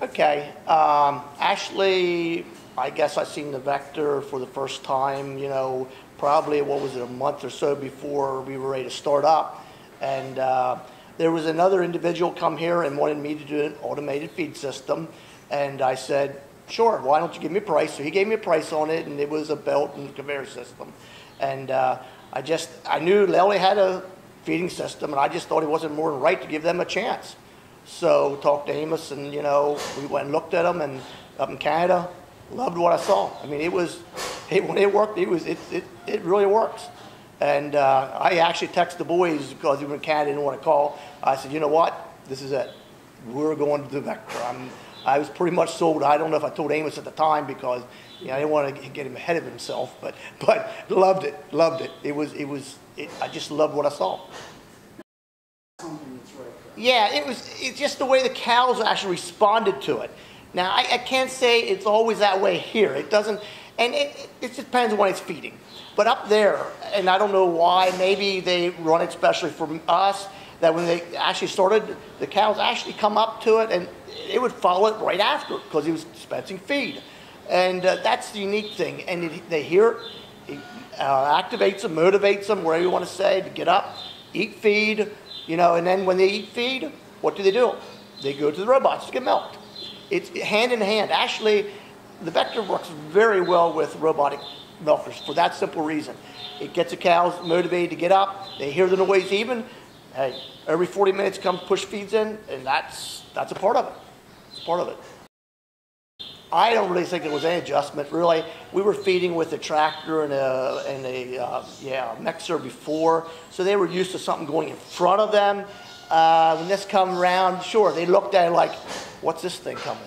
Okay. Actually, I guess I seen the Vector for the first time, probably, what was it, a month or so before we were ready to start up. And there was another individual come here and wanted me to do an automated feed system. And I said, sure, why don't you give me a price? So he gave me a price on it, and it was a belt and conveyor system. And I knew Lely had a feeding system, and I just thought it wasn't more than right to give them a chance. So talked to Amos, and we went and looked at them, and up in Canada, loved what I saw. I mean, when it worked, it really works. And I actually texted the boys because they were in Canada, didn't want to call. I said, you know what? This is it. We're going to the Vector. I was pretty much sold. I don't know if I told Amos at the time because I didn't want to get him ahead of himself, but loved it. I just loved what I saw. Yeah, it's just the way the cows actually responded to it. Now, I can't say it's always that way here. It doesn't, and it just depends on when it's feeding. But up there, and I don't know why, maybe they run it especially for us, that when they actually started, the cows actually come up to it and it would follow it right after because he was dispensing feed. And that's the unique thing. And they hear it, activates them, motivates them, whatever you want to say, to get up, eat feed, and then when they eat feed, what do? They go to the robots to get milked. It's hand in hand. Actually, the Vector works very well with robotic milkers for that simple reason. It gets the cows motivated to get up. They hear the noise even. Hey, every 40 minutes comes push feeds in, and that's a part of it. It's part of it. I don't really think there was any adjustment, really. We were feeding with a tractor and a mixer before, so they were used to something going in front of them. When this come around, sure, they looked at it like, what's this thing coming?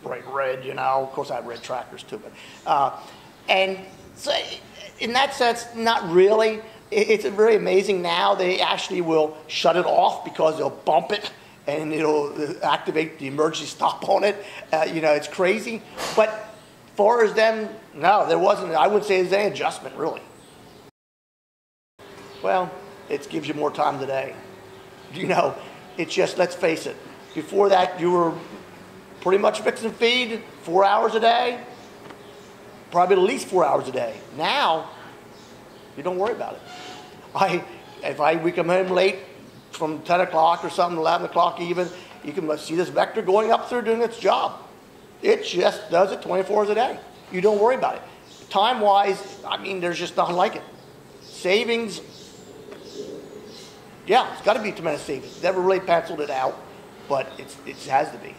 Bright red, Of course, I have red tractors too, but and so in that sense, not really. It's very amazing now. They actually will shut it off because they'll bump it and it'll activate the emergency stop on it. It's crazy. But as far as them, no, there wasn't. I wouldn't say there's any adjustment, really. Well, it gives you more time today. It's just, let's face it, before that you were pretty much fixing feed 4 hours a day, probably at least 4 hours a day. Now, you don't worry about it. We come home late from 10 o'clock or something, 11 o'clock even, you can see this Vector going up there doing its job. It just does it 24 hours a day. You don't worry about it. Time-wise, there's just nothing like it. Savings, yeah, it's got to be tremendous savings. Never really penciled it out, but it has to be.